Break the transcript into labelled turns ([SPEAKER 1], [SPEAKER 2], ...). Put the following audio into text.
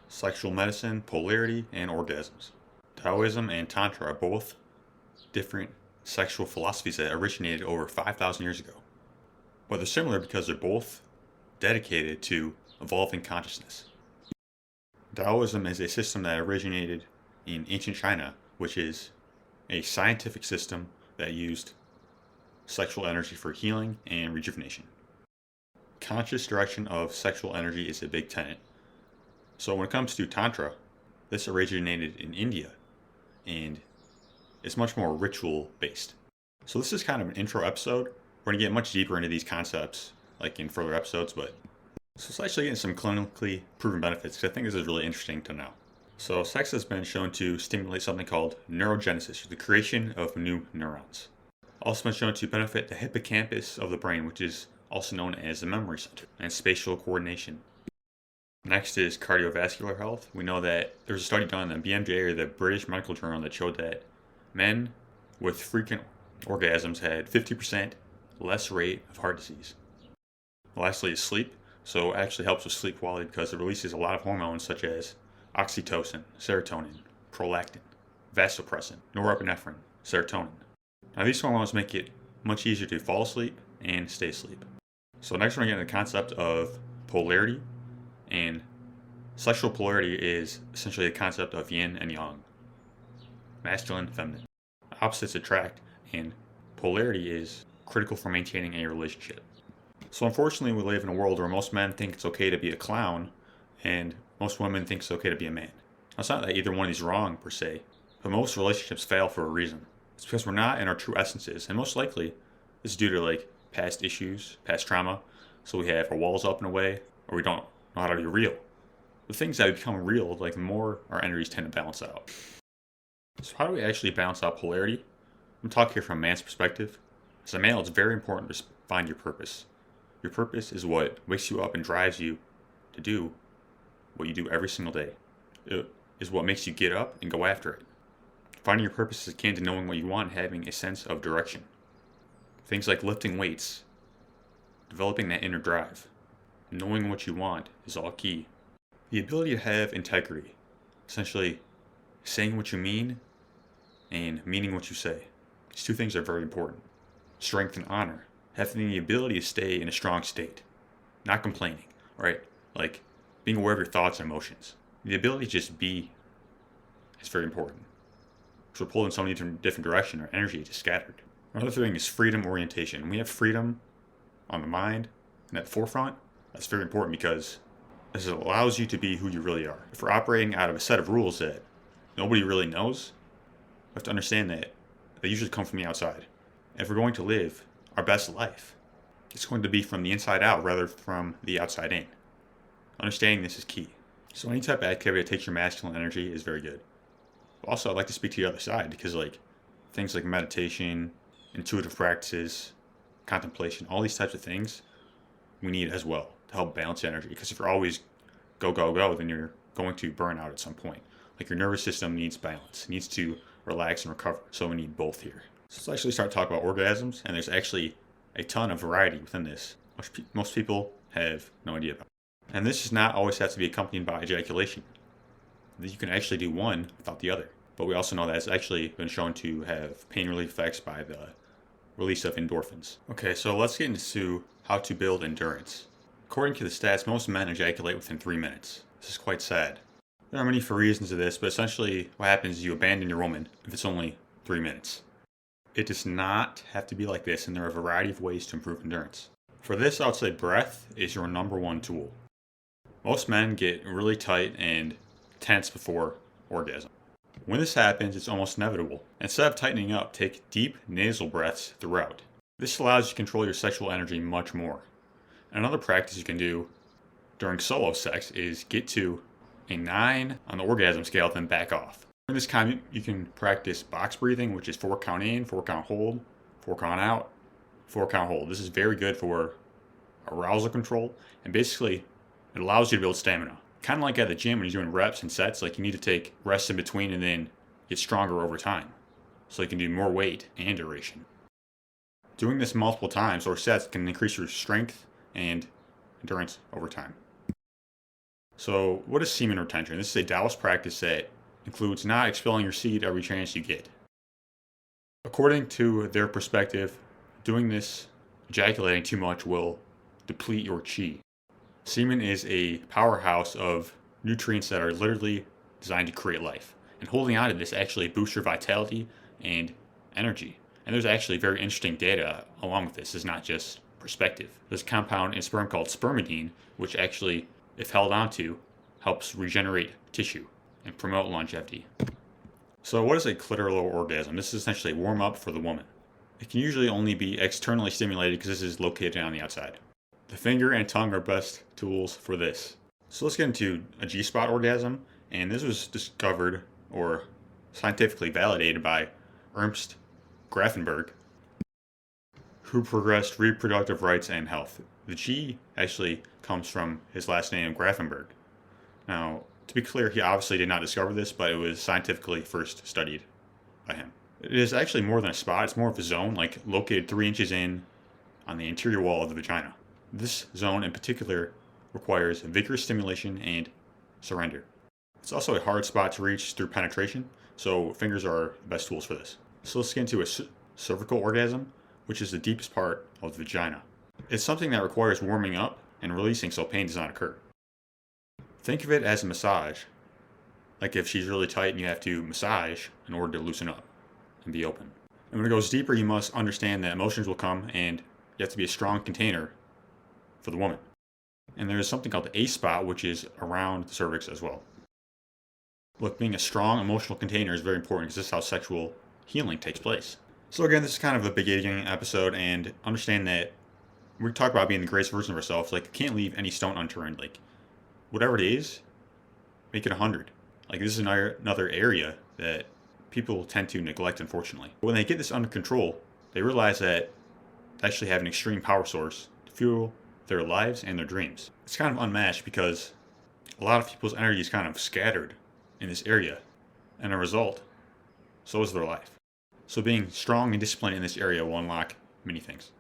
[SPEAKER 1] sexual medicine, polarity, and orgasms. Taoism and Tantra are both different sexual philosophies that originated over 5,000 years ago. But they're similar because they're both dedicated to evolving consciousness. Taoism is a system that originated in ancient China, which is a scientific system that used sexual energy for healing and rejuvenation. Conscious direction of sexual energy is a big tenet. So when it comes to Tantra, this originated in India and it's much more ritual based. So this is kind of an intro episode. We're going to get much deeper into these concepts like in further episodes, but so it's actually getting some clinically proven benefits because I think this is really interesting to know. So sex has been shown to stimulate something called neurogenesis, or the creation of new neurons. Also been shown to benefit the hippocampus of the brain, which is also known as the memory center, and spatial coordination. Next is cardiovascular health. We know that there was a study done in the BMJ, or the British Medical Journal, that showed that men with frequent orgasms had 50% less rate of heart disease. Lastly is sleep. So it actually helps with sleep quality because it releases a lot of hormones such as oxytocin, serotonin, prolactin, vasopressin, norepinephrine, serotonin. Now these hormones make it much easier to fall asleep and stay asleep. So next we're going to get into the concept of polarity. And sexual polarity is essentially the concept of yin and yang, masculine and feminine. Opposites attract, and polarity is critical for maintaining a relationship. So unfortunately we live in a world where most men think it's okay to be a clown and most women think it's okay to be a man. Now, it's not that either one of these is wrong per se, but most relationships fail for a reason. It's because we're not in our true essences, and most likely this is due to like past issues, past trauma. So we have our walls up in a way, or we don't know how to be real. The things that become real, like the more our energies tend to balance out. So how do we actually balance out polarity? I'm talking here from a man's perspective. As a male, it's very important to find your purpose. Your purpose is what wakes you up and drives you to do what you do every single day. It is what makes you get up and go after it. Finding your purpose is akin to knowing what you want and having a sense of direction. Things like lifting weights, developing that inner drive, knowing what you want is all key. The ability to have integrity, essentially saying what you mean and meaning what you say. These two things are very important. Strength and honor, having the ability to stay in a strong state, not complaining, right? Like being aware of your thoughts and emotions. The ability to just be is very important. Because we're pulled in so many different directions, our energy is just scattered. Another thing is freedom orientation. When we have freedom on the mind and at the forefront, that's very important because this allows you to be who you really are. If we're operating out of a set of rules that nobody really knows, we have to understand that they usually come from the outside. And if we're going to live our best life, it's going to be from the inside out rather than from the outside in. Understanding this is key. So any type of activity that takes your masculine energy is very good. Also, I'd like to speak to the other side because like things like meditation, intuitive practices, contemplation, all these types of things we need as well to help balance energy. Because if you're always go, go, go, then you're going to burn out at some point. Like your nervous system needs balance, it needs to relax and recover. So we need both here. So let's actually start talking about orgasms, and there's actually a ton of variety within this, which most people have no idea about. And this does not always have to be accompanied by ejaculation. You can actually do one without the other. But we also know that it's actually been shown to have pain relief effects by the release of endorphins. Okay, so let's get into how to build endurance. According to the stats, most men ejaculate within 3 minutes. This is quite sad. There are many reasons to this, but essentially what happens is you abandon your woman if it's only 3 minutes. It does not have to be like this, and there are a variety of ways to improve endurance. For this, I would say breath is your number one tool. Most men get really tight and tense before orgasm. When this happens, it's almost inevitable. Instead of tightening up, take deep nasal breaths throughout. This allows you to control your sexual energy much more. Another practice you can do during solo sex is get to a 9 on the orgasm scale, then back off. During this time, you can practice box breathing, which is 4 count in, 4 count hold, 4 count out, 4 count hold. This is very good for arousal control, and basically it allows you to build stamina. Kind of like at the gym when you're doing reps and sets, like you need to take rests in between and then get stronger over time. So you can do more weight and duration. Doing this multiple times or sets can increase your strength and endurance over time. So, what is semen retention? This is a Taoist practice that includes not expelling your seed every chance you get. According to their perspective, doing this, ejaculating too much, will deplete your chi. Semen is a powerhouse of nutrients that are literally designed to create life. And holding on to this actually boosts your vitality and energy. And there's actually very interesting data along with this. It's not just perspective. There's a compound in sperm called spermidine, which actually, if held onto, helps regenerate tissue and promote longevity. So what is a clitoral orgasm? This is essentially a warm-up for the woman. It can usually only be externally stimulated because this is located on the outside. The finger and tongue are best tools for this. So let's get into a G-spot orgasm, and this was discovered or scientifically validated by Ernst Grafenberg, who progressed reproductive rights and health. The G actually comes from his last name, Grafenberg. Now, to be clear, he obviously did not discover this, but it was scientifically first studied by him. It is actually more than a spot, it's more of a zone, like located 3 inches in on the interior wall of the vagina. This zone in particular requires vigorous stimulation and surrender. It's also a hard spot to reach through penetration, so fingers are the best tools for this. So let's get into a cervical orgasm, which is the deepest part of the vagina. It's something that requires warming up and releasing so pain does not occur. Think of it as a massage, like if she's really tight and you have to massage in order to loosen up and be open. And when it goes deeper, you must understand that emotions will come and you have to be a strong container for the woman. And there is something called the A spot, which is around the cervix as well. Look, being a strong emotional container is very important because this is how sexual healing takes place. So again, this is kind of a beginning episode, and understand that we talk about being the greatest version of ourselves. Like, you can't leave any stone unturned. Like, whatever it is, make it 100. Like, this is another area that people tend to neglect, unfortunately. When they get this under control, they realize that they actually have an extreme power source to fuel their lives and their dreams. It's kind of unmatched because a lot of people's energy is kind of scattered in this area, and a result, so is their life. So being strong and disciplined in this area will unlock many things.